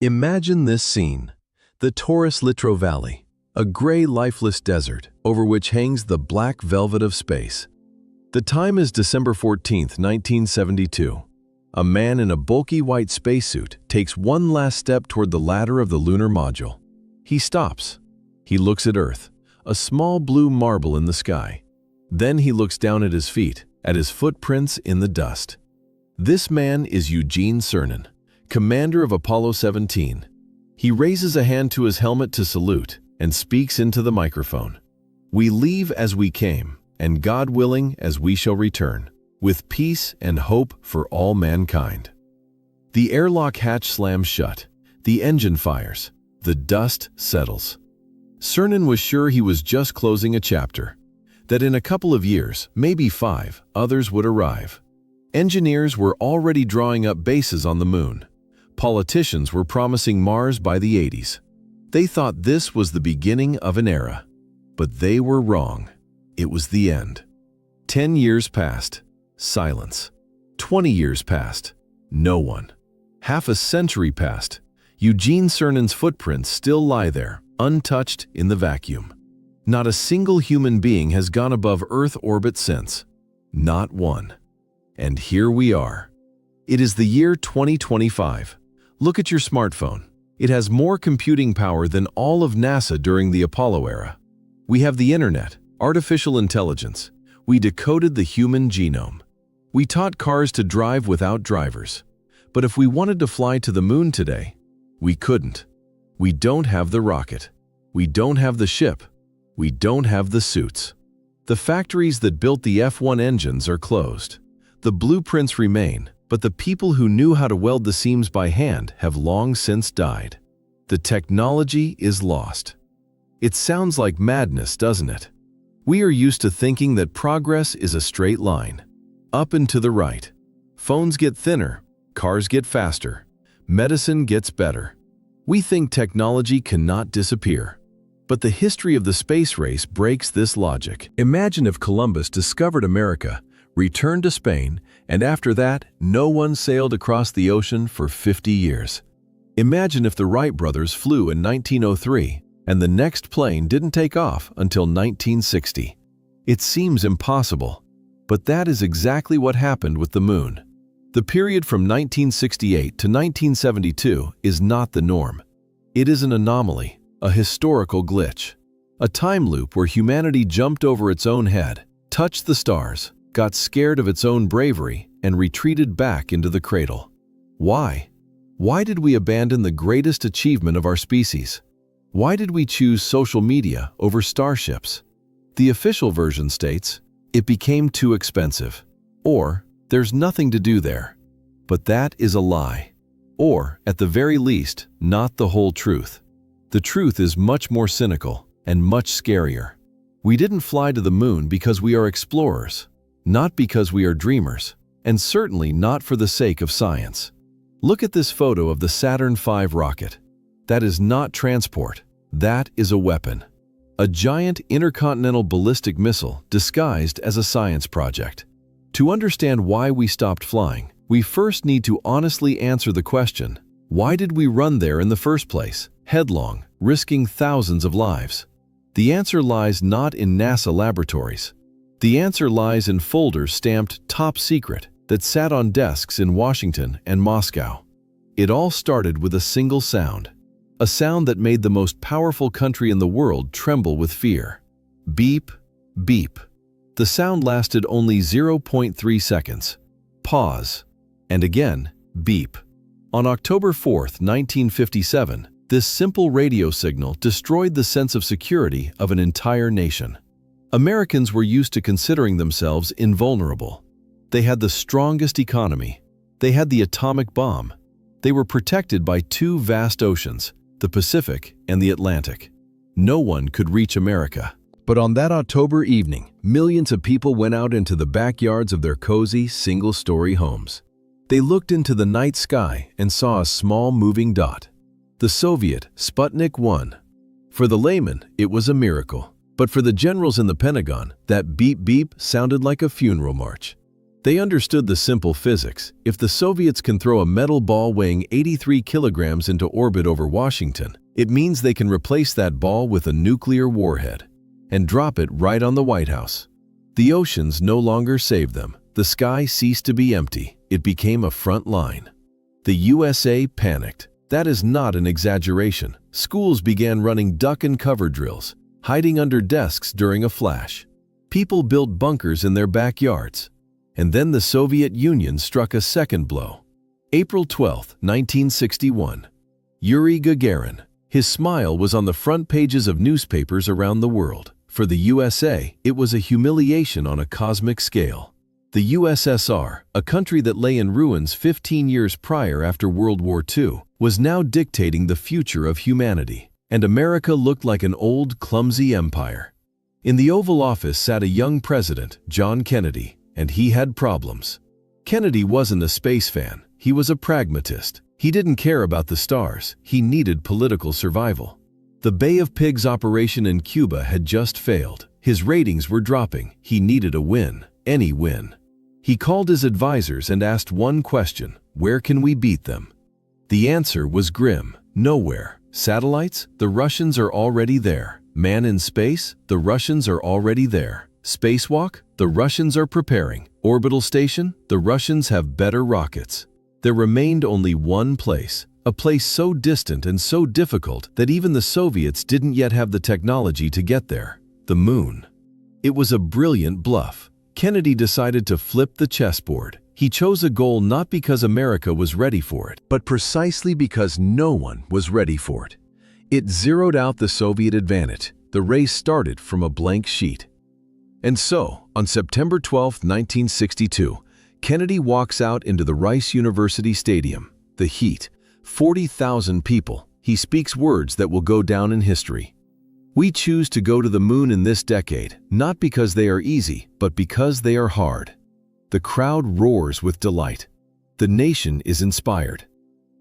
Imagine this scene. The Taurus Littrow Valley, a gray, lifeless desert over which hangs the black velvet of space. The time is December 14th, 1972. A man in a bulky white spacesuit takes one last step toward the ladder of the lunar module. He stops. He looks at Earth, a small blue marble in the sky. Then he looks down at his feet, at his footprints in the dust. This man is Eugene Cernan, commander of Apollo 17. He raises a hand to his helmet to salute and speaks into the microphone. "We leave as we came, and God willing as we shall return, with peace and hope for all mankind." The airlock hatch slams shut. The engine fires. The dust settles. Cernan was sure he was just closing a chapter, that in a couple of years, maybe 5, others would arrive. Engineers were already drawing up bases on the moon. Politicians were promising Mars by the 80s. They thought this was the beginning of an era. But they were wrong. It was the end. 10 years passed. Silence. 20 years passed. No one. Half a century passed. Eugene Cernan's footprints still lie there, untouched in the vacuum. Not a single human being has gone above Earth orbit since. Not one. And here we are. It is the year 2025. Look at your smartphone. It has more computing power than all of NASA during the Apollo era. We have the internet, artificial intelligence. We decoded the human genome. We taught cars to drive without drivers. But if we wanted to fly to the moon today, we couldn't. We don't have the rocket. We don't have the ship. We don't have the suits. The factories that built the F-1 engines are closed. The blueprints remain, but the people who knew how to weld the seams by hand have long since died. The technology is lost. It sounds like madness, doesn't it? We are used to thinking that progress is a straight line, up and to the right. Phones get thinner, cars get faster, medicine gets better. We think technology cannot disappear. But the history of the space race breaks this logic. Imagine if Columbus discovered America, returned to Spain, and after that, no one sailed across the ocean for 50 years. Imagine if the Wright brothers flew in 1903, and the next plane didn't take off until 1960. It seems impossible, but that is exactly what happened with the moon. The period from 1968 to 1972 is not the norm. It is an anomaly, a historical glitch, a time loop where humanity jumped over its own head, touched the stars, got scared of its own bravery, and retreated back into the cradle. Why? Why did we abandon the greatest achievement of our species? Why did we choose social media over starships? The official version states, it became too expensive, or there's nothing to do there. But that is a lie. Or, at the very least, not the whole truth. The truth is much more cynical and much scarier. We didn't fly to the moon because we are explorers, not because we are dreamers, and certainly not for the sake of science. Look at this photo of the Saturn V rocket. That is not transport. That is a weapon. A giant intercontinental ballistic missile disguised as a science project. To understand why we stopped flying, we first need to honestly answer the question, why did we run there in the first place, headlong, risking thousands of lives? The answer lies not in NASA laboratories. The answer lies in folders stamped top secret that sat on desks in Washington and Moscow. It all started with a single sound, a sound that made the most powerful country in the world tremble with fear. Beep, beep. The sound lasted only 0.3 seconds. Pause. And again, beep. On October 4th, 1957, this simple radio signal destroyed the sense of security of an entire nation. Americans were used to considering themselves invulnerable. They had the strongest economy. They had the atomic bomb. They were protected by 2 vast oceans, the Pacific and the Atlantic. No one could reach America. But on that October evening, millions of people went out into the backyards of their cozy, single-story homes. They looked into the night sky and saw a small moving dot. The Soviet Sputnik 1. For the layman, it was a miracle. But for the generals in the Pentagon, that beep-beep sounded like a funeral march. They understood the simple physics. If the Soviets can throw a metal ball weighing 83 kilograms into orbit over Washington, it means they can replace that ball with a nuclear warhead and drop it right on the White House. The oceans no longer saved them. The sky ceased to be empty. It became a front line. The USA panicked. That is not an exaggeration. Schools began running duck and cover drills, hiding under desks during a flash. People built bunkers in their backyards. And then the Soviet Union struck a second blow. April 12, 1961. Yuri Gagarin. His smile was on the front pages of newspapers around the world. For the USA, it was a humiliation on a cosmic scale. The USSR, a country that lay in ruins 15 years prior after World War II, was now dictating the future of humanity. And America looked like an old, clumsy empire. In the Oval Office sat a young president, John Kennedy, and he had problems. Kennedy wasn't a space fan. He was a pragmatist. He didn't care about the stars. He needed political survival. The Bay of Pigs operation in Cuba had just failed. His ratings were dropping. He needed a win, any win. He called his advisors and asked one question: where can we beat them? The answer was grim: nowhere. Satellites? The Russians are already there. Man in space? The Russians are already there. Spacewalk? The Russians are preparing. Orbital station? The Russians have better rockets. There remained only one place, a place so distant and so difficult that even the Soviets didn't yet have the technology to get there: the moon. It was a brilliant bluff. Kennedy decided to flip the chessboard. He chose a goal not because America was ready for it, but precisely because no one was ready for it. It zeroed out the Soviet advantage. The race started from a blank sheet. And so, on September 12, 1962, Kennedy walks out into the Rice University Stadium. The heat, 40,000 people. He speaks words that will go down in history. We choose to go to the moon in this decade, not because they are easy, but because they are hard. The crowd roars with delight. The nation is inspired.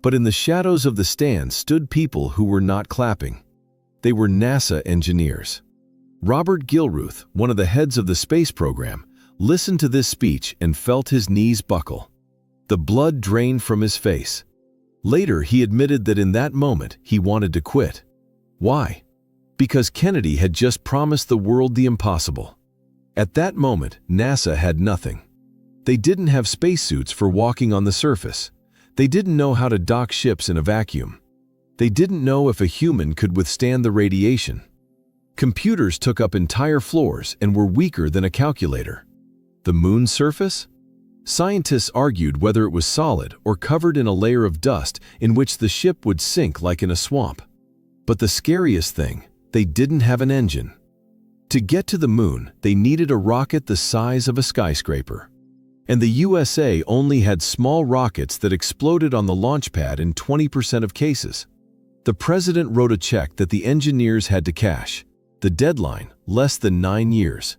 But in the shadows of the stands stood people who were not clapping. They were NASA engineers. Robert Gilruth, one of the heads of the space program, listened to this speech and felt his knees buckle. The blood drained from his face. Later, he admitted that in that moment, he wanted to quit. Why? Because Kennedy had just promised the world the impossible. At that moment, NASA had nothing. They didn't have spacesuits for walking on the surface. They didn't know how to dock ships in a vacuum. They didn't know if a human could withstand the radiation. Computers took up entire floors and were weaker than a calculator. The moon's surface? Scientists argued whether it was solid or covered in a layer of dust in which the ship would sink like in a swamp. But the scariest thing, they didn't have an engine. To get to the moon, they needed a rocket the size of a skyscraper. And the USA only had small rockets that exploded on the launch pad in 20% of cases. The president wrote a check that the engineers had to cash. The deadline, less than 9 years.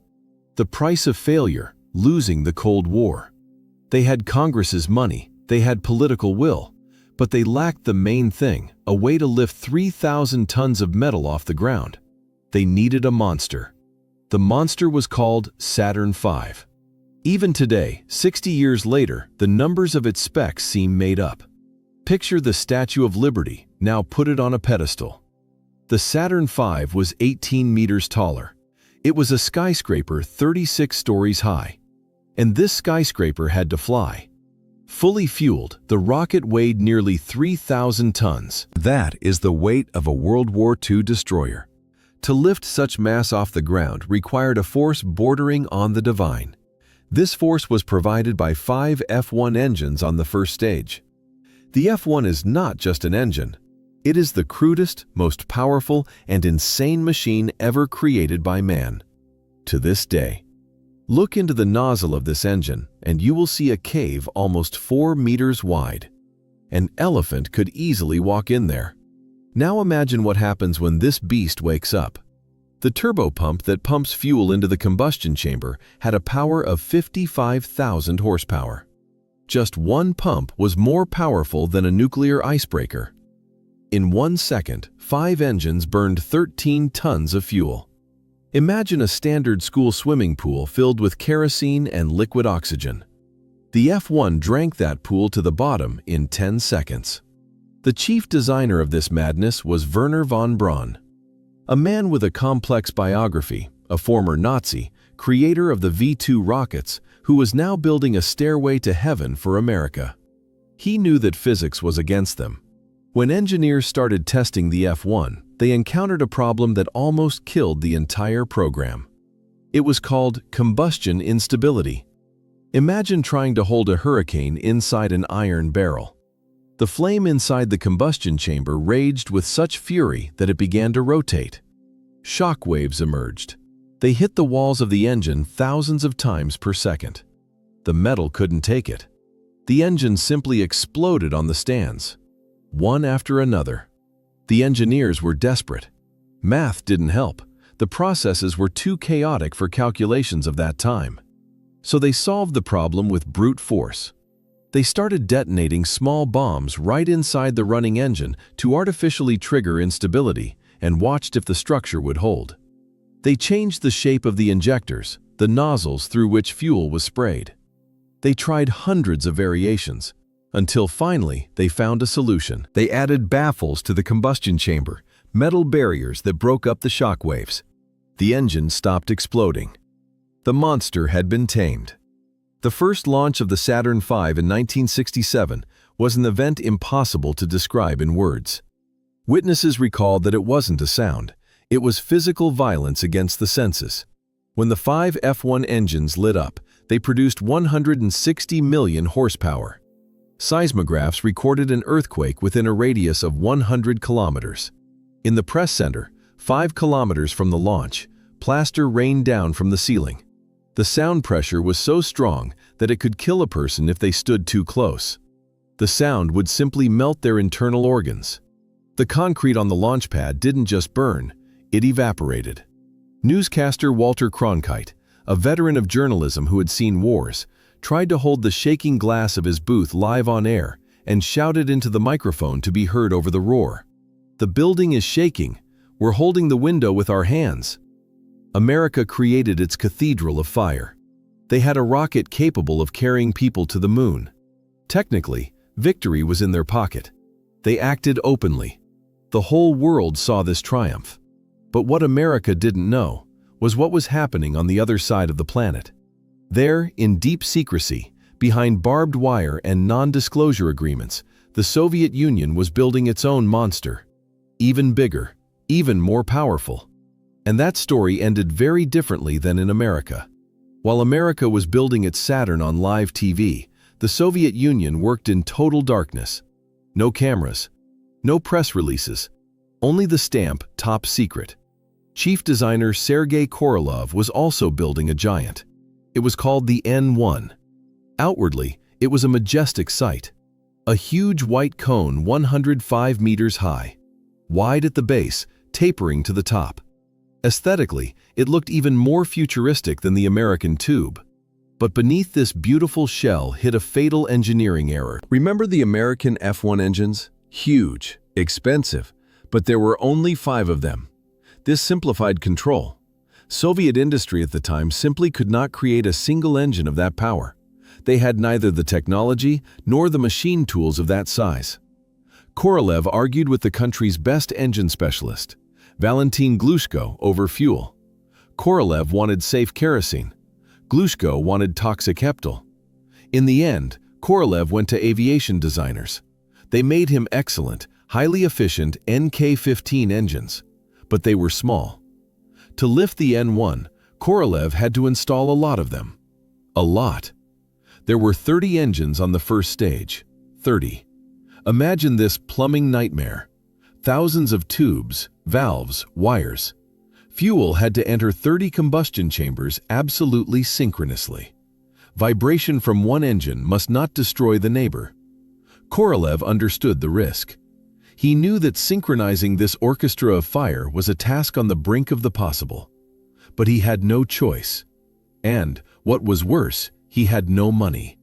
The price of failure, losing the Cold War. They had Congress's money, they had political will, but they lacked the main thing, a way to lift 3,000 tons of metal off the ground. They needed a monster. The monster was called Saturn V. Even today, 60 years later, the numbers of its specs seem made up. Picture the Statue of Liberty, now put it on a pedestal. The Saturn V was 18 meters taller. It was a skyscraper 36 stories high. And this skyscraper had to fly. Fully fueled, the rocket weighed nearly 3,000 tons. That is the weight of a World War II destroyer. To lift such mass off the ground required a force bordering on the divine. This force was provided by 5 F-1 engines on the first stage. The F-1 is not just an engine. It is the crudest, most powerful, and insane machine ever created by man. To this day. Look into the nozzle of this engine, and you will see a cave almost 4 meters wide. An elephant could easily walk in there. Now imagine what happens when this beast wakes up. The turbopump that pumps fuel into the combustion chamber had a power of 55,000 horsepower. Just one pump was more powerful than a nuclear icebreaker. In 1 second, 5 engines burned 13 tons of fuel. Imagine a standard school swimming pool filled with kerosene and liquid oxygen. The F-1 drank that pool to the bottom in 10 seconds. The chief designer of this madness was Wernher von Braun, a man with a complex biography, a former Nazi, creator of the V-2 rockets, who was now building a stairway to heaven for America. He knew that physics was against them. When engineers started testing the F-1, they encountered a problem that almost killed the entire program. It was called combustion instability. Imagine trying to hold a hurricane inside an iron barrel. The flame inside the combustion chamber raged with such fury that it began to rotate. Shock waves emerged. They hit the walls of the engine thousands of times per second. The metal couldn't take it. The engine simply exploded on the stands, one after another. The engineers were desperate. Math didn't help. The processes were too chaotic for calculations of that time. So they solved the problem with brute force. They started detonating small bombs right inside the running engine to artificially trigger instability and watched if the structure would hold. They changed the shape of the injectors, the nozzles through which fuel was sprayed. They tried hundreds of variations, until finally they found a solution. They added baffles to the combustion chamber, metal barriers that broke up the shock waves. The engine stopped exploding. The monster had been tamed. The first launch of the Saturn V in 1967 was an event impossible to describe in words. Witnesses recalled that it wasn't a sound. It was physical violence against the senses. When the 5 F-1 engines lit up, they produced 160 million horsepower. Seismographs recorded an earthquake within a radius of 100 kilometers. In the press center, 5 kilometers from the launch, plaster rained down from the ceiling. The sound pressure was so strong that it could kill a person if they stood too close. The sound would simply melt their internal organs. The concrete on the launch pad didn't just burn, it evaporated. Newscaster Walter Cronkite, a veteran of journalism who had seen wars, tried to hold the shaking glass of his booth live on air and shouted into the microphone to be heard over the roar. "The building is shaking. We're holding the window with our hands." America created its cathedral of fire. They had a rocket capable of carrying people to the moon. Technically, victory was in their pocket. They acted openly. The whole world saw this triumph. But what America didn't know was what was happening on the other side of the planet. There, in deep secrecy, behind barbed wire and non-disclosure agreements, the Soviet Union was building its own monster. Even bigger, even more powerful. And that story ended very differently than in America. While America was building its Saturn on live TV, the Soviet Union worked in total darkness. No cameras, no press releases, only the stamp "Top Secret." Chief designer Sergei Korolev was also building a giant. It was called the N-1. Outwardly, it was a majestic sight. A huge white cone 105 meters high, wide at the base, tapering to the top. Aesthetically, it looked even more futuristic than the American tube. But beneath this beautiful shell hid a fatal engineering error. Remember the American F-1 engines? Huge, expensive, but there were only 5 of them. This simplified control. Soviet industry at the time simply could not create a single engine of that power. They had neither the technology nor the machine tools of that size. Korolev argued with the country's best engine specialist, Valentin Glushko, over fuel. Korolev wanted safe kerosene. Glushko wanted toxic heptal. In the end, Korolev went to aviation designers. They made him excellent, highly efficient NK-15 engines, but they were small. To lift the N-1, Korolev had to install a lot of them. A lot. There were 30 engines on the first stage. 30. Imagine this plumbing nightmare. Thousands of tubes, valves, wires. Fuel had to enter 30 combustion chambers absolutely synchronously. Vibration from one engine must not destroy the neighbor. Korolev understood the risk. He knew that synchronizing this orchestra of fire was a task on the brink of the possible. But he had no choice. And, what was worse, he had no money.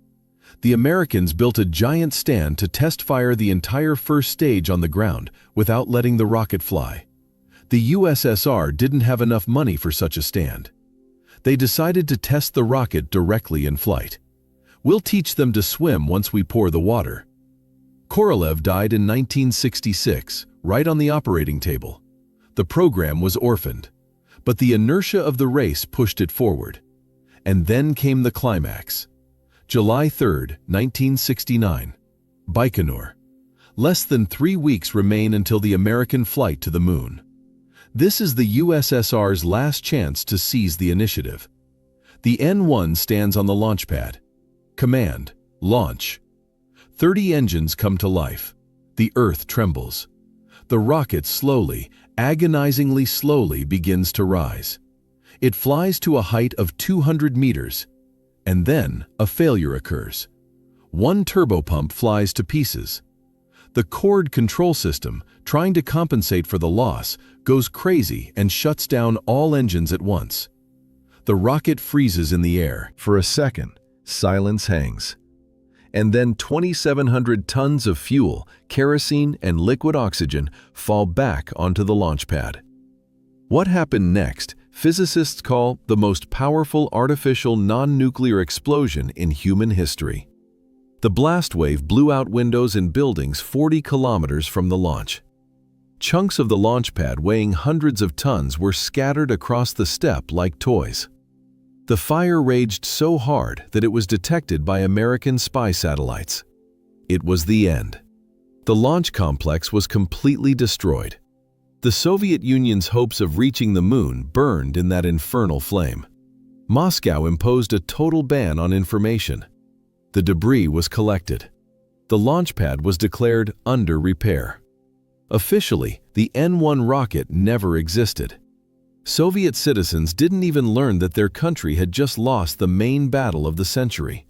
The Americans built a giant stand to test fire the entire first stage on the ground without letting the rocket fly. The USSR didn't have enough money for such a stand. They decided to test the rocket directly in flight. We'll teach them to swim once we pour the water. Korolev died in 1966, right on the operating table. The program was orphaned, but the inertia of the race pushed it forward. And then came the climax. July 3, 1969. Baikonur. Less than 3 weeks remain until the American flight to the moon. This is the USSR's last chance to seize the initiative. The N-1 stands on the launch pad. Command, launch. 30 engines come to life. The Earth trembles. The rocket slowly, agonizingly slowly begins to rise. It flies to a height of 200 meters, and then a failure occurs. One turbopump flies to pieces. The cord control system, trying to compensate for the loss, goes crazy and shuts down all engines at once. The rocket freezes in the air. For a second, silence hangs. And then 2,700 tons of fuel, kerosene, and liquid oxygen fall back onto the launch pad. What happened next, physicists call the most powerful artificial non-nuclear explosion in human history. The blast wave blew out windows in buildings 40 kilometers from the launch. Chunks of the launch pad weighing hundreds of tons were scattered across the steppe like toys. The fire raged so hard that it was detected by American spy satellites. It was the end. The launch complex was completely destroyed. The Soviet Union's hopes of reaching the moon burned in that infernal flame. Moscow imposed a total ban on information. The debris was collected. The launch pad was declared under repair. Officially, the N-1 rocket never existed. Soviet citizens didn't even learn that their country had just lost the main battle of the century.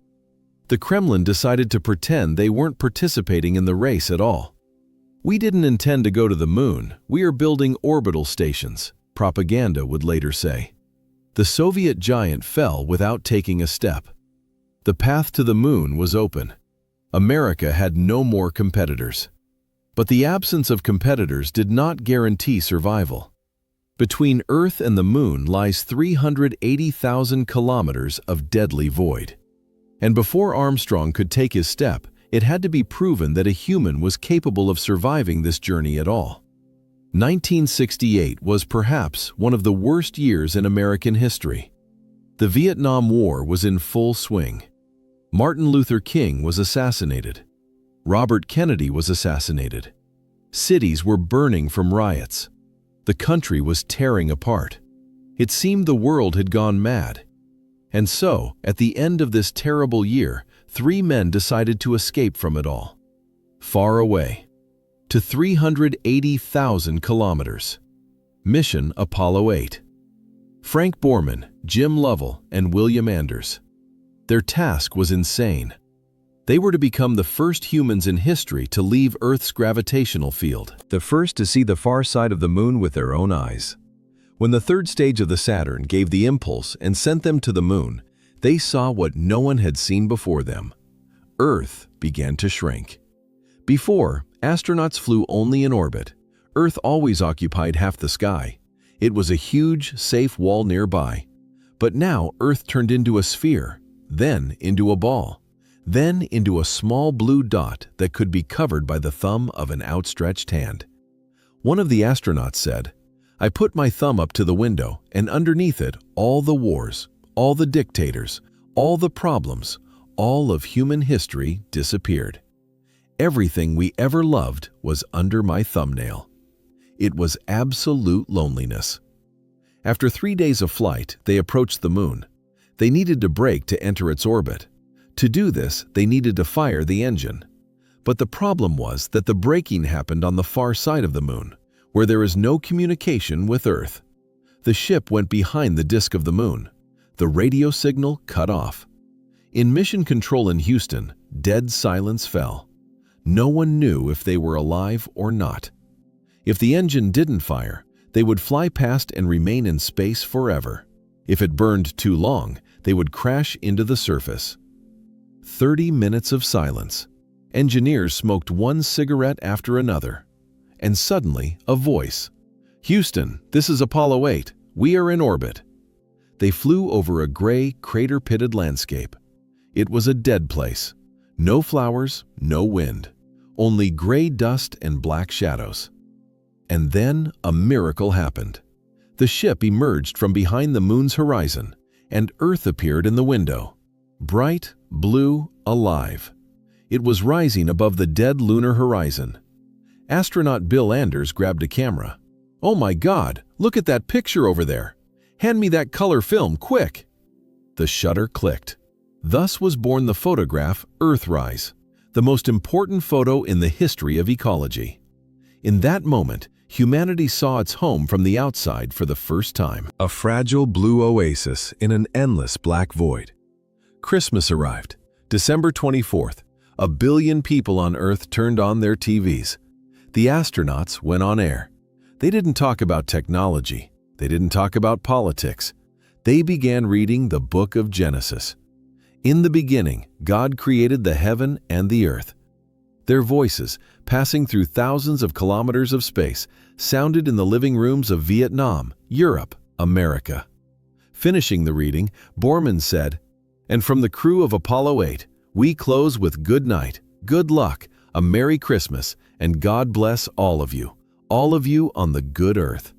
The Kremlin decided to pretend they weren't participating in the race at all. "We didn't intend to go to the moon, we are building orbital stations," propaganda would later say. The Soviet giant fell without taking a step. The path to the moon was open. America had no more competitors. But the absence of competitors did not guarantee survival. Between Earth and the moon lies 380,000 kilometers of deadly void. And before Armstrong could take his step, it had to be proven that a human was capable of surviving this journey at all. 1968 was perhaps one of the worst years in American history. The Vietnam War was in full swing. Martin Luther King was assassinated. Robert Kennedy was assassinated. Cities were burning from riots. The country was tearing apart. It seemed the world had gone mad. And so, at the end of this terrible year, 3 men decided to escape from it all. Far away. To 380,000 kilometers. Mission Apollo 8. Frank Borman, Jim Lovell, and William Anders. Their task was insane. They were to become the first humans in history to leave Earth's gravitational field. The first to see the far side of the moon with their own eyes. When the third stage of the Saturn gave the impulse and sent them to the moon, they saw what no one had seen before them. Earth began to shrink. Before, astronauts flew only in orbit. Earth always occupied half the sky. It was a huge, safe wall nearby. But now Earth turned into a sphere, then into a ball, then into a small blue dot that could be covered by the thumb of an outstretched hand. One of the astronauts said, "I put my thumb up to the window, and underneath it, all the wars, all the dictators, all the problems, all of human history disappeared. Everything we ever loved was under my thumbnail." It was absolute loneliness. After 3 days of flight, they approached the moon. They needed to brake to enter its orbit. To do this, they needed to fire the engine. But the problem was that the braking happened on the far side of the moon, where there is no communication with Earth. The ship went behind the disk of the moon. The radio signal cut off. In mission control in Houston, dead silence fell. No one knew if they were alive or not. If the engine didn't fire, they would fly past and remain in space forever. If it burned too long, they would crash into the surface. 30 minutes of silence. Engineers smoked one cigarette after another. And suddenly, a voice. "Houston, this is Apollo 8. We are in orbit." They flew over a gray, crater-pitted landscape. It was a dead place. No flowers, no wind, only gray dust and black shadows. And then a miracle happened. The ship emerged from behind the moon's horizon, and Earth appeared in the window. Bright, blue, alive. It was rising above the dead lunar horizon. Astronaut Bill Anders grabbed a camera. "Oh my God, look at that picture over there. Hand me that color film, quick." The shutter clicked. Thus was born the photograph Earthrise, the most important photo in the history of ecology. In that moment, humanity saw its home from the outside for the first time. A fragile blue oasis in an endless black void. Christmas arrived. December 24th. 1 billion people on Earth turned on their TVs. The astronauts went on air. They didn't talk about technology. They didn't talk about politics. They began reading the book of Genesis. In the beginning, God created the heaven and the earth. Their voices, passing through thousands of kilometers of space, sounded in the living rooms of Vietnam, Europe, America. Finishing the reading, Borman said, "And from the crew of Apollo 8, we close with good night, good luck, a Merry Christmas, and God bless all of you on the good earth."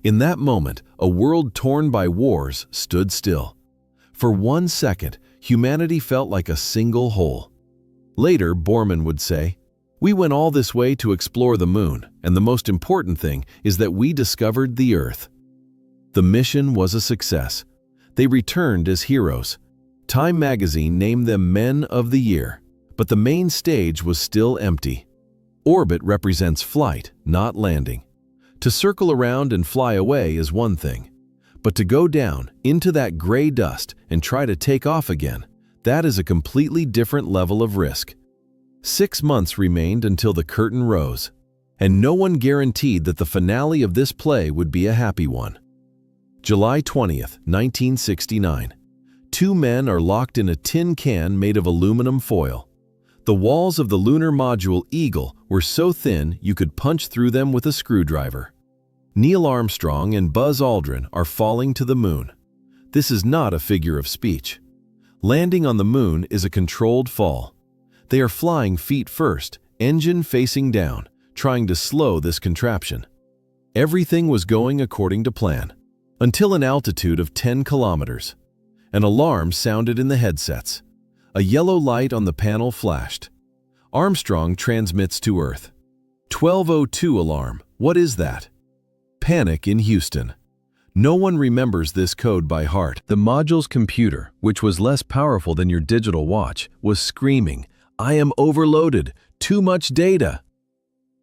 In that moment, a world torn by wars stood still. For 1 second, humanity felt like a single whole. Later, Borman would say, "We went all this way to explore the moon, and the most important thing is that we discovered the Earth." The mission was a success. They returned as heroes. Time magazine named them Men of the Year, but the main stage was still empty. Orbit represents flight, not landing. To circle around and fly away is one thing, but to go down into that gray dust and try to take off again, that is a completely different level of risk. 6 months remained until the curtain rose, and no one guaranteed that the finale of this play would be a happy one. July 20th, 1969. 2 men are locked in a tin can made of aluminum foil. The walls of the lunar module Eagle were so thin you could punch through them with a screwdriver. Neil Armstrong and Buzz Aldrin are falling to the moon. This is not a figure of speech. Landing on the moon is a controlled fall. They are flying feet first, engine facing down, trying to slow this contraption. Everything was going according to plan, until an altitude of 10 kilometers. An alarm sounded in the headsets. A yellow light on the panel flashed. Armstrong transmits to Earth. 12:02 alarm. What is that? Panic in Houston. No one remembers this code by heart. The module's computer, which was less powerful than your digital watch, was screaming, "I am overloaded, too much data."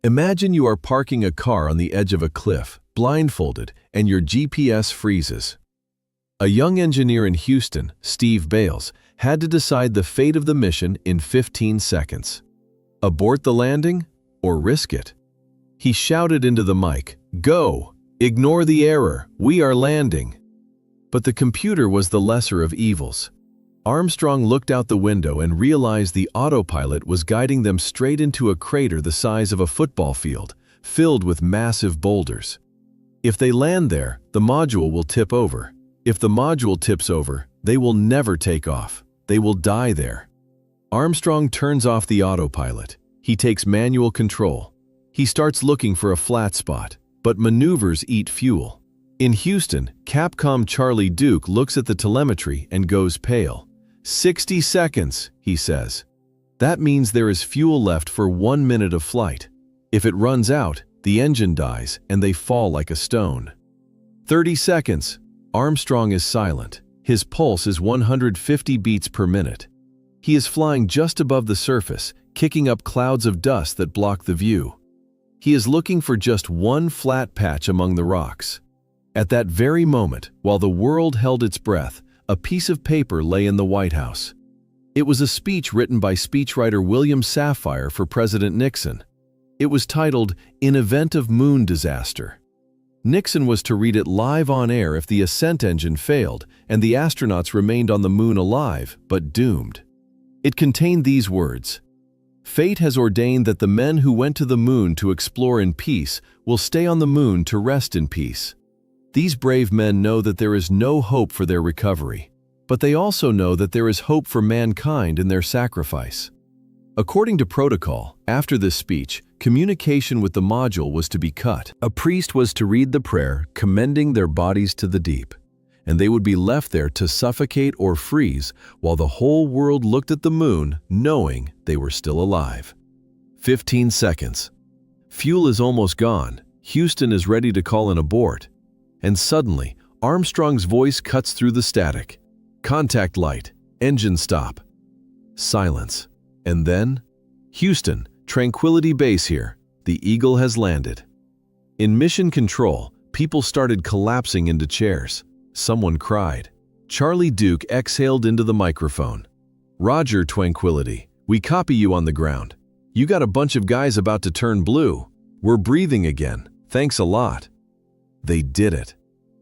Imagine you are parking a car on the edge of a cliff, blindfolded, and your GPS freezes. A young engineer in Houston, Steve Bales, had to decide the fate of the mission in 15 seconds. Abort the landing or risk it? He shouted into the mic, "Go! Ignore the error, we are landing." But the computer was the lesser of evils. Armstrong looked out the window and realized the autopilot was guiding them straight into a crater the size of a football field, filled with massive boulders. If they land there, the module will tip over. If the module tips over, they will never take off. They will die there. Armstrong turns off the autopilot. He takes manual control. He starts looking for a flat spot, but maneuvers eat fuel. In Houston, Capcom Charlie Duke looks at the telemetry and goes pale. 60 seconds, he says. That means there is fuel left for 1 minute of flight. If it runs out, the engine dies and they fall like a stone. 30 seconds. Armstrong is silent. His pulse is 150 beats per minute. He is flying just above the surface, kicking up clouds of dust that block the view. He is looking for just one flat patch among the rocks. At that very moment, while the world held its breath, a piece of paper lay in the White House. It was a speech written by speechwriter William Safire for President Nixon. It was titled, "In Event of Moon Disaster." Nixon was to read it live on air if the ascent engine failed and the astronauts remained on the moon alive, but doomed. It contained these words: "Fate has ordained that the men who went to the moon to explore in peace will stay on the moon to rest in peace. These brave men know that there is no hope for their recovery. but they also know that there is hope for mankind in their sacrifice. According to protocol, after this speech, communication with the module was to be cut. A priest was to read the prayer, commending their bodies to the deep, and they would be left there to suffocate or freeze while the whole world looked at the moon, knowing they were still alive. 15 seconds. Fuel is almost gone. Houston is ready to call an abort. And suddenly, Armstrong's voice cuts through the static. Contact light. Engine stop. Silence. And then, Houston, Tranquility Base here. The Eagle has landed. In mission control, people started collapsing into chairs. Someone cried. Charlie Duke exhaled into the microphone. Roger, Tranquility. We copy you on the ground. You got a bunch of guys about to turn blue. We're breathing again. Thanks a lot. They did it.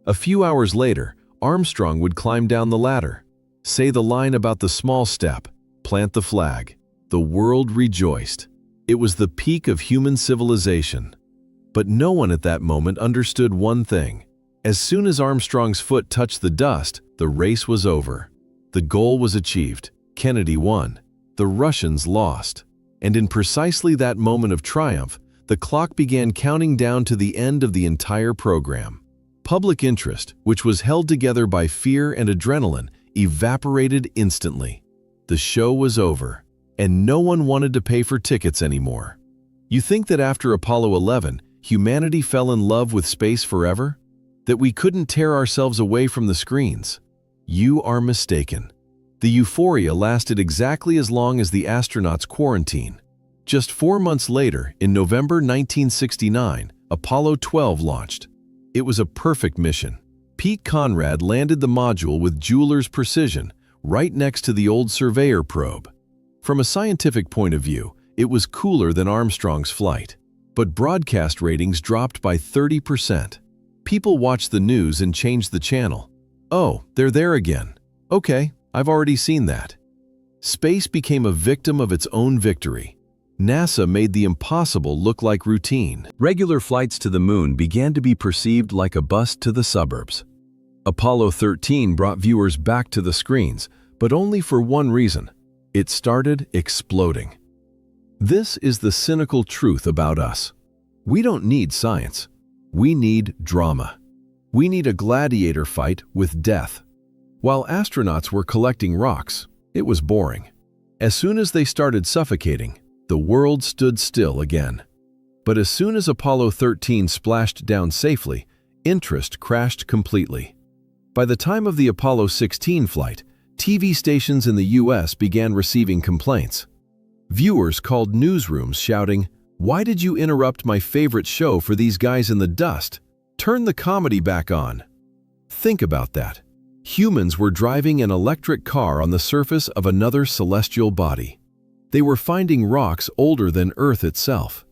A few hours later, Armstrong would climb down the ladder, say the line about the small step, plant the flag. The world rejoiced. It was the peak of human civilization. But no one at that moment understood one thing. As soon as Armstrong's foot touched the dust, the race was over. The goal was achieved. Kennedy won. The Russians lost. And in precisely that moment of triumph, the clock began counting down to the end of the entire program. Public interest, which was held together by fear and adrenaline, evaporated instantly. The show was over, and no one wanted to pay for tickets anymore. You think that after Apollo 11, humanity fell in love with space forever? That we couldn't tear ourselves away from the screens? You are mistaken. The euphoria lasted exactly as long as the astronauts' quarantine. Just 4 months later, in November 1969, Apollo 12 launched. It was a perfect mission. Pete Conrad landed the module with jeweler's precision, right next to the old Surveyor probe. From a scientific point of view, it was cooler than Armstrong's flight. But broadcast ratings dropped by 30%. People watched the news and changed the channel. Oh, they're there again. Okay, I've already seen that. Space became a victim of its own victory. NASA made the impossible look like routine. Regular flights to the moon began to be perceived like a bus to the suburbs. Apollo 13 brought viewers back to the screens, but only for one reason. It started exploding. This is the cynical truth about us. We don't need science. We need drama. We need a gladiator fight with death. While astronauts were collecting rocks, it was boring. As soon as they started suffocating, the world stood still again. But as soon as Apollo 13 splashed down safely, interest crashed completely. By the time of the Apollo 16 flight, TV stations in the US began receiving complaints. Viewers called newsrooms shouting, "Why did you interrupt my favorite show for these guys in the dust? Turn the comedy back on." Think about that. Humans were driving an electric car on the surface of another celestial body. They were finding rocks older than Earth itself.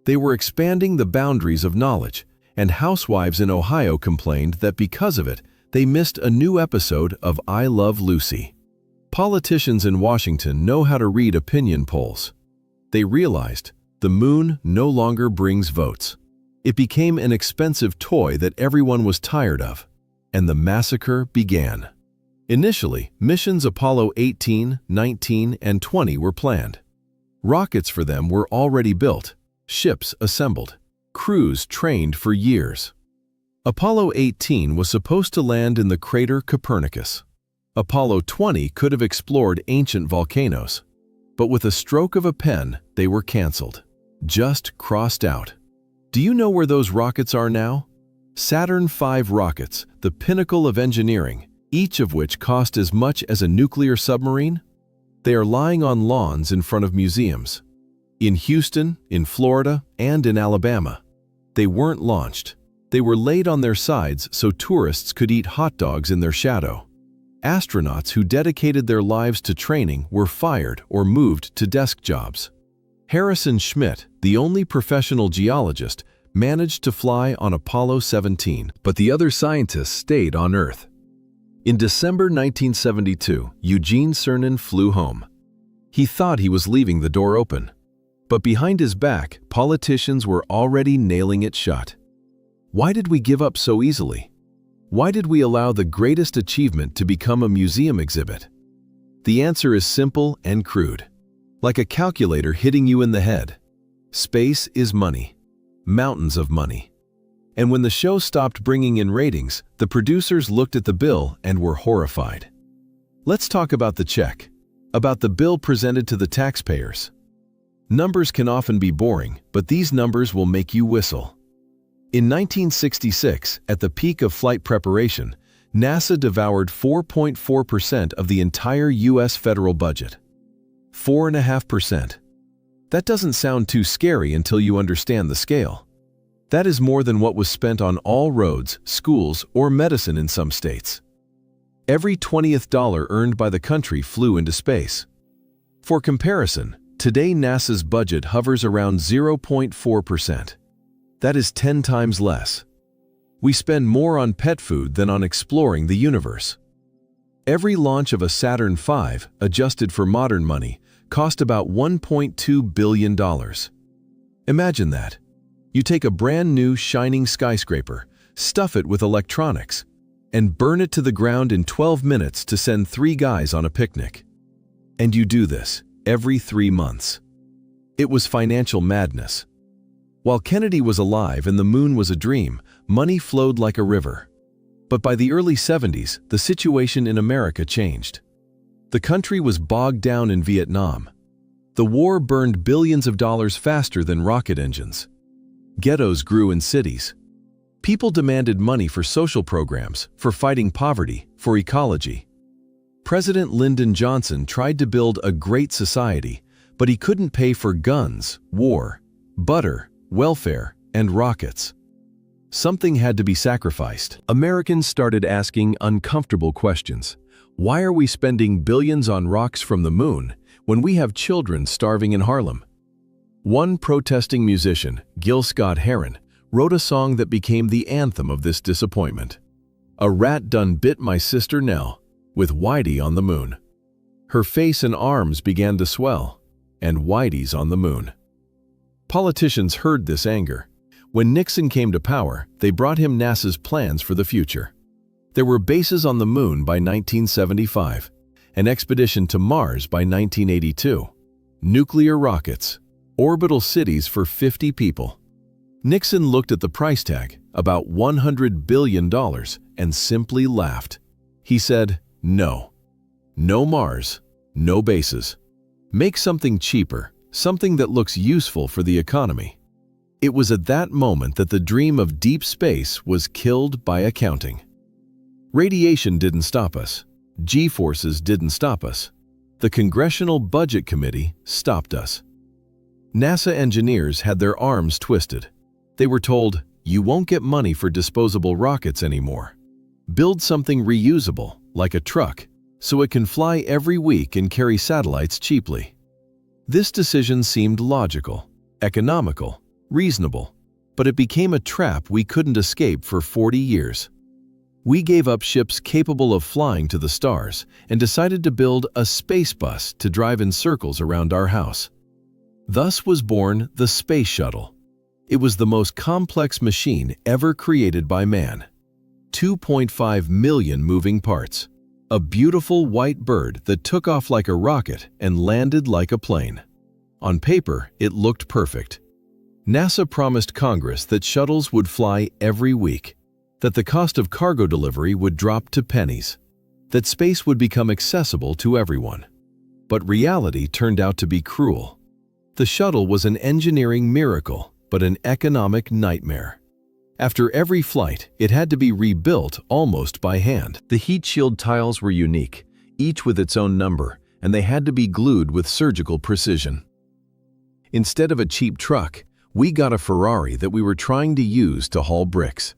They were expanding the boundaries of knowledge, and housewives in Ohio complained that because of it, they missed a new episode of I Love Lucy. Politicians in Washington know how to read opinion polls. They realized the moon no longer brings votes. It became an expensive toy that everyone was tired of, and the massacre began. Initially, missions Apollo 18, 19, and 20 were planned. Rockets for them were already built, ships assembled, crews trained for years. Apollo 18 was supposed to land in the crater Copernicus. Apollo 20 could have explored ancient volcanoes, but with a stroke of a pen, they were canceled, just crossed out. Do you know where those rockets are now? Saturn V rockets, the pinnacle of engineering, each of which cost as much as a nuclear submarine? They are lying on lawns in front of museums. In Houston, in Florida, and in Alabama. They weren't launched. They were laid on their sides so tourists could eat hot dogs in their shadow. Astronauts who dedicated their lives to training were fired or moved to desk jobs. Harrison Schmitt, the only professional geologist, managed to fly on Apollo 17, but the other scientists stayed on Earth. In December 1972, Eugene Cernan flew home. He thought he was leaving the door open, but behind his back, politicians were already nailing it shut. Why did we give up so easily? Why did we allow the greatest achievement to become a museum exhibit? The answer is simple and crude. Like a calculator hitting you in the head. Space is money. Mountains of money. And when the show stopped bringing in ratings, the producers looked at the bill and were horrified. Let's talk about the check. About the bill presented to the taxpayers. Numbers can often be boring, but these numbers will make you whistle. In 1966, at the peak of flight preparation, NASA devoured 4.4% of the entire U.S. federal budget. 4.5%. That doesn't sound too scary until you understand the scale. That is more than what was spent on all roads, schools, or medicine in some states. Every 20th dollar earned by the country flew into space. For comparison, today NASA's budget hovers around 0.4%. That is 10 times less. We spend more on pet food than on exploring the universe. Every launch of a Saturn V, adjusted for modern money, cost about $1.2 billion. Imagine that. You take a brand new, shining skyscraper, stuff it with electronics, and burn it to the ground in 12 minutes to send 3 guys on a picnic. And you do this every 3 months. It was financial madness. While Kennedy was alive and the moon was a dream, money flowed like a river. But by the early 70s, the situation in America changed. The country was bogged down in Vietnam. The war burned billions of dollars faster than rocket engines. Ghettos grew in cities. People demanded money for social programs, for fighting poverty, for ecology. President Lyndon Johnson tried to build a great society, but he couldn't pay for guns, war, butter, welfare, and rockets. Something had to be sacrificed. Americans started asking uncomfortable questions. Why are we spending billions on rocks from the moon when we have children starving in Harlem? One protesting musician, Gil Scott-Heron, wrote a song that became the anthem of this disappointment. A rat done bit my sister Nell, with Whitey on the moon. Her face and arms began to swell, and Whitey's on the moon. Politicians heard this anger. When Nixon came to power, they brought him NASA's plans for the future. There were bases on the moon by 1975, an expedition to Mars by 1982, nuclear rockets, orbital cities for 50 people. Nixon looked at the price tag, about $100 billion, and simply laughed. He said, "No. No Mars, no bases. Make something cheaper. Something that looks useful for the economy." It was at that moment that the dream of deep space was killed by accounting. Radiation didn't stop us. G-forces didn't stop us. The Congressional Budget Committee stopped us. NASA engineers had their arms twisted. They were told, "You won't get money for disposable rockets anymore. Build something reusable, like a truck, so it can fly every week and carry satellites cheaply." This decision seemed logical, economical, reasonable, but it became a trap we couldn't escape for 40 years. We gave up ships capable of flying to the stars and decided to build a space bus to drive in circles around our house. Thus was born the Space Shuttle. It was the most complex machine ever created by man. 2.5 million moving parts. A beautiful white bird that took off like a rocket and landed like a plane. On paper, it looked perfect. NASA promised Congress that shuttles would fly every week, that the cost of cargo delivery would drop to pennies, that space would become accessible to everyone. But reality turned out to be cruel. The shuttle was an engineering miracle, but an economic nightmare. After every flight, it had to be rebuilt almost by hand. The heat shield tiles were unique, each with its own number, and they had to be glued with surgical precision. Instead of a cheap truck, we got a Ferrari that we were trying to use to haul bricks.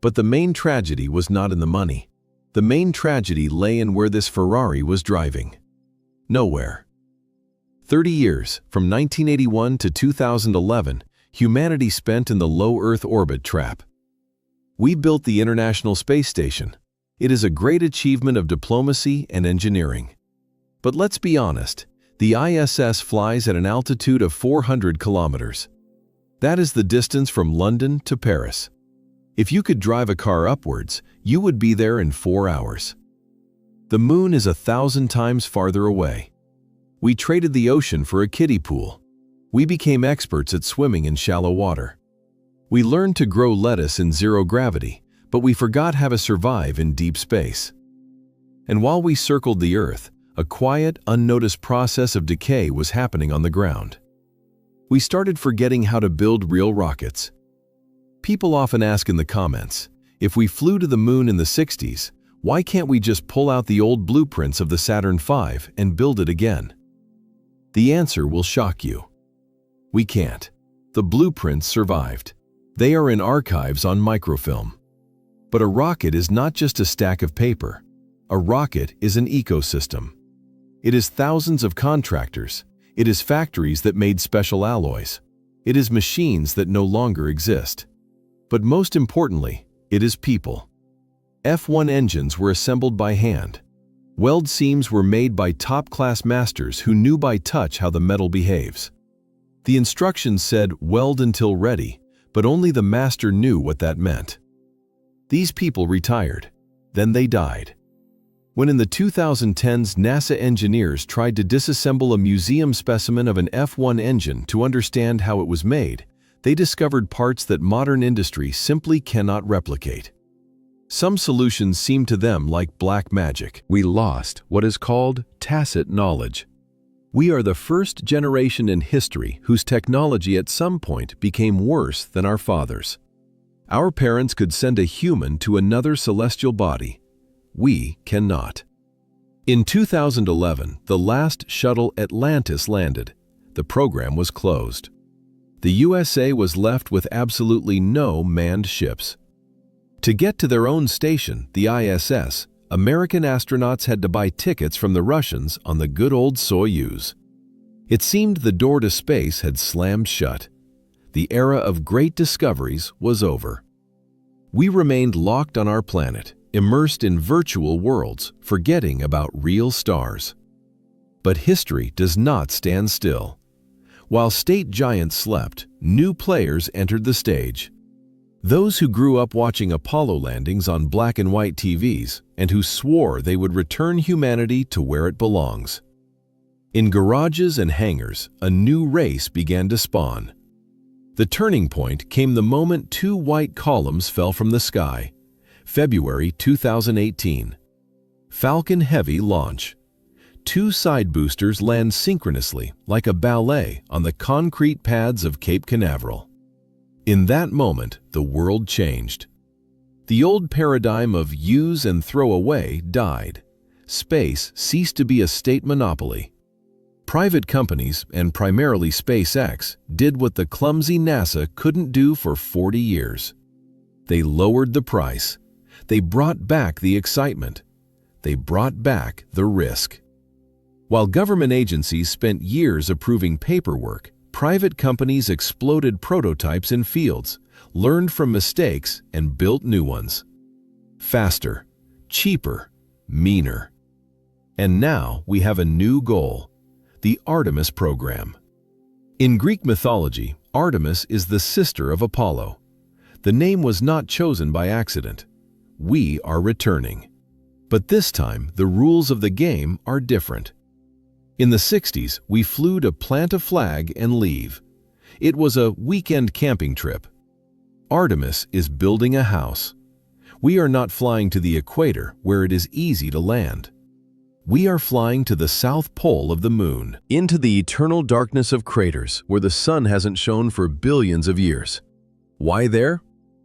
But the main tragedy was not in the money. The main tragedy lay in where this Ferrari was driving. Nowhere. 30 years, from 1981 to 2011, humanity spent in the low Earth orbit trap. We built the International Space Station. It is a great achievement of diplomacy and engineering. But let's be honest, the ISS flies at an altitude of 400 kilometers. That is the distance from London to Paris. If you could drive a car upwards, you would be there in 4 hours. The moon is 1,000 times farther away. We traded the ocean for a kiddie pool. We became experts at swimming in shallow water. We learned to grow lettuce in zero gravity, but we forgot how to survive in deep space. And while we circled the Earth, a quiet, unnoticed process of decay was happening on the ground. We started forgetting how to build real rockets. People often ask in the comments, if we flew to the moon in the 60s, why can't we just pull out the old blueprints of the Saturn V and build it again? The answer will shock you. We can't. The blueprints survived. They are in archives on microfilm. But a rocket is not just a stack of paper. A rocket is an ecosystem. It is thousands of contractors. It is factories that made special alloys. It is machines that no longer exist. But most importantly, it is people. F1 engines were assembled by hand. Weld seams were made by top-class masters who knew by touch how the metal behaves. The instructions said, "Weld until ready," but only the master knew what that meant. These people retired. Then they died. When in the 2010s NASA engineers tried to disassemble a museum specimen of an F1 engine to understand how it was made, they discovered parts that modern industry simply cannot replicate. Some solutions seemed to them like black magic. We lost what is called tacit knowledge. We are the first generation in history whose technology at some point became worse than our fathers. Our parents could send a human to another celestial body. We cannot. In 2011, the last shuttle Atlantis landed. The program was closed. The USA was left with absolutely no manned ships. To get to their own station, the ISS, American astronauts had to buy tickets from the Russians on the good old Soyuz. It seemed the door to space had slammed shut. The era of great discoveries was over. We remained locked on our planet, immersed in virtual worlds, forgetting about real stars. But history does not stand still. While state giants slept, new players entered the stage. Those who grew up watching Apollo landings on black and white TVs and who swore they would return humanity to where it belongs. In garages and hangars, a new race began to spawn. The turning point came the moment 2 white columns fell from the sky. February 2018. Falcon Heavy launch. 2 side boosters land synchronously like a ballet on the concrete pads of Cape Canaveral. In that moment, the world changed. The old paradigm of use and throw away died. Space ceased to be a state monopoly. Private companies, and primarily SpaceX, did what the clumsy NASA couldn't do for 40 years. They lowered the price. They brought back the excitement. They brought back the risk. While government agencies spent years approving paperwork, private companies exploded prototypes in fields, learned from mistakes, and built new ones. Faster, cheaper, meaner. And now we have a new goal, the Artemis program. In Greek mythology, Artemis is the sister of Apollo. The name was not chosen by accident. We are returning. But this time, the rules of the game are different. In the 60s, we flew to plant a flag and leave. It was a weekend camping trip. Artemis is building a house. We are not flying to the equator where it is easy to land. We are flying to the south pole of the moon, into the eternal darkness of craters where the sun hasn't shone for billions of years. Why there?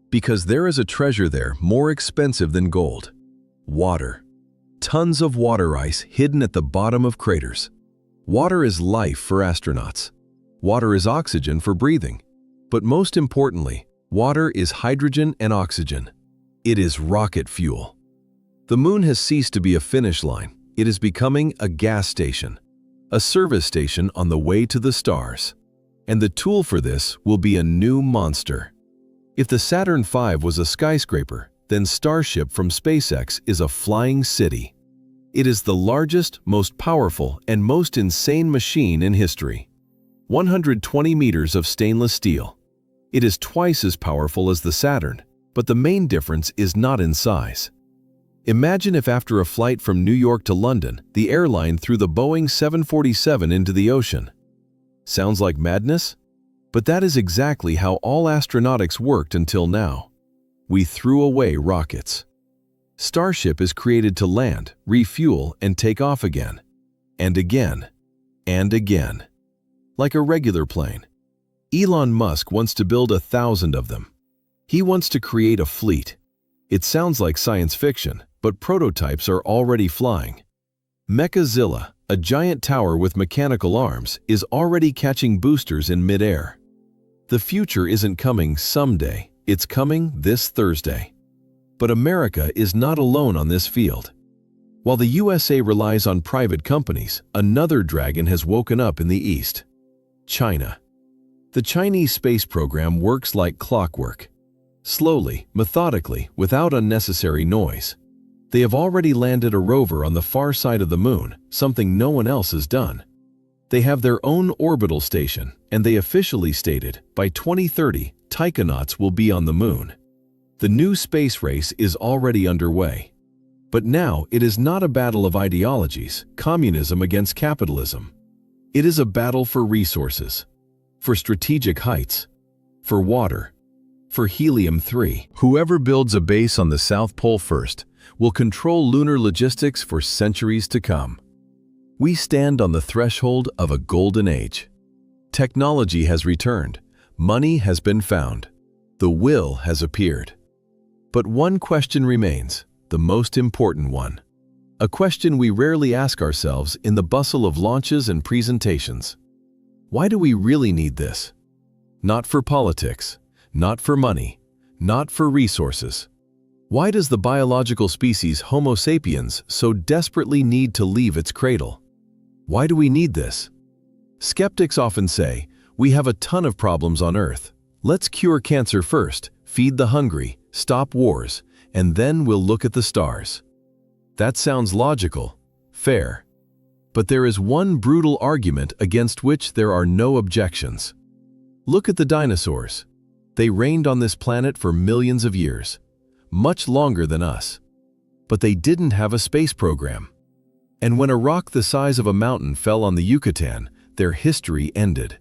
Because there is a treasure there more expensive than gold. Water. Tons of water ice hidden at the bottom of craters. Water is life for astronauts. Water is oxygen for breathing. But most importantly, water is hydrogen and oxygen. It is rocket fuel. The moon has ceased to be a finish line. It is becoming a gas station, a service station on the way to the stars. And the tool for this will be a new monster. If the Saturn V was a skyscraper, then Starship from SpaceX is a flying city. It is the largest, most powerful, and most insane machine in history. 120 meters of stainless steel. It is twice as powerful as the Saturn. But the main difference is not in size. Imagine if after a flight from New York to London, the airline threw the Boeing 747 into the ocean. Sounds like madness? But that is exactly how all astronautics worked until now. We threw away rockets. Starship is created to land, refuel, and take off again. And again. And again. Like a regular plane. Elon Musk wants to build 1,000 of them. He wants to create a fleet. It sounds like science fiction, but prototypes are already flying. Mechazilla, a giant tower with mechanical arms, is already catching boosters in mid-air. The future isn't coming someday, it's coming this Thursday. But America is not alone on this field. While the USA relies on private companies, another dragon has woken up in the East. China. The Chinese space program works like clockwork. Slowly, methodically, without unnecessary noise. They have already landed a rover on the far side of the moon, something no one else has done. They have their own orbital station, and they officially stated, by 2030, taikonauts will be on the moon. The new space race is already underway. But now it is not a battle of ideologies, communism against capitalism. It is a battle for resources, for strategic heights, for water, for helium-3. Whoever builds a base on the South Pole first will control lunar logistics for centuries to come. We stand on the threshold of a golden age. Technology has returned, money has been found, the will has appeared. But one question remains, the most important one. A question we rarely ask ourselves in the bustle of launches and presentations. Why do we really need this? Not for politics, not for money, not for resources. Why does the biological species Homo sapiens so desperately need to leave its cradle? Why do we need this? Skeptics often say, we have a ton of problems on Earth. Let's cure cancer first, feed the hungry, stop wars, and then we'll look at the stars. That sounds logical, fair. But there is one brutal argument against which there are no objections. Look at the dinosaurs. They reigned on this planet for millions of years, much longer than us. But they didn't have a space program. And when a rock the size of a mountain fell on the Yucatan, their history ended.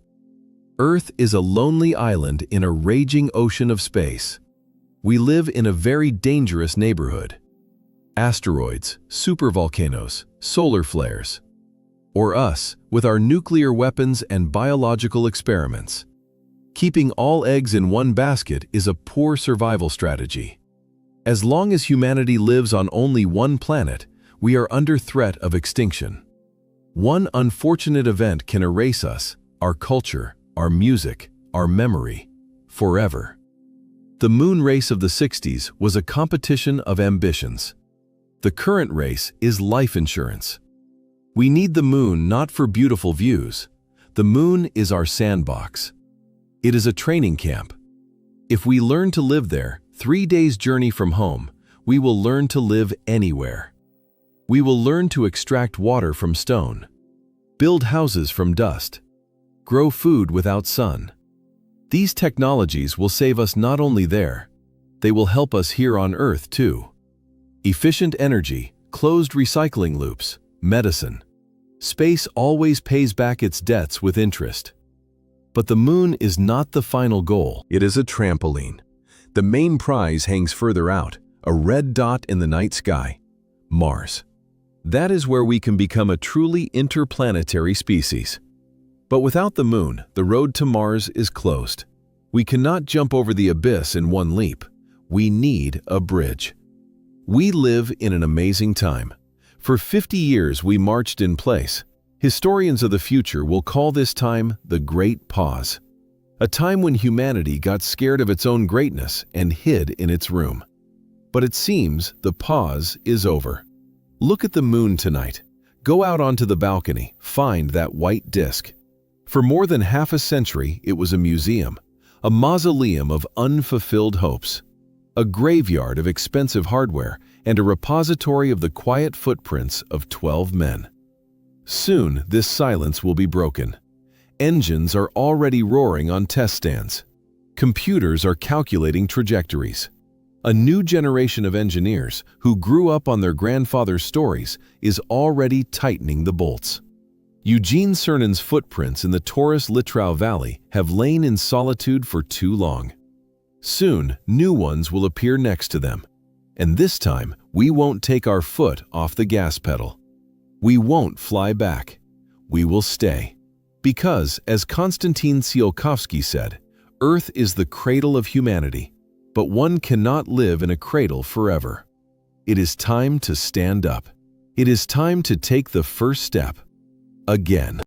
Earth is a lonely island in a raging ocean of space. We live in a very dangerous neighborhood. Asteroids, supervolcanoes, solar flares. Or us, with our nuclear weapons and biological experiments. Keeping all eggs in one basket is a poor survival strategy. As long as humanity lives on only one planet, we are under threat of extinction. One unfortunate event can erase us, our culture, our music, our memory, forever. The moon race of the 60s was a competition of ambitions. The current race is life insurance. We need the moon not for beautiful views. The moon is our sandbox. It is a training camp. If we learn to live there, 3 days' journey from home, we will learn to live anywhere. We will learn to extract water from stone, build houses from dust, grow food without sun. These technologies will save us not only there, they will help us here on Earth too. Efficient energy, closed recycling loops, medicine. Space always pays back its debts with interest. But the moon is not the final goal. It is a trampoline. The main prize hangs further out, a red dot in the night sky, Mars. That is where we can become a truly interplanetary species. But without the moon, the road to Mars is closed. We cannot jump over the abyss in one leap. We need a bridge. We live in an amazing time. For 50 years we marched in place. Historians of the future will call this time the Great Pause. A time when humanity got scared of its own greatness and hid in its room. But it seems the pause is over. Look at the moon tonight. Go out onto the balcony, find that white disk. For more than half a century, it was a museum, a mausoleum of unfulfilled hopes, a graveyard of expensive hardware, and a repository of the quiet footprints of 12 men. Soon, this silence will be broken. Engines are already roaring on test stands. Computers are calculating trajectories. A new generation of engineers who grew up on their grandfather's stories is already tightening the bolts. Eugene Cernan's footprints in the Taurus-Littrow Valley have lain in solitude for too long. Soon, new ones will appear next to them. And this time, we won't take our foot off the gas pedal. We won't fly back. We will stay. Because, as Konstantin Tsiolkovsky said, Earth is the cradle of humanity, but one cannot live in a cradle forever. It is time to stand up. It is time to take the first step. Again.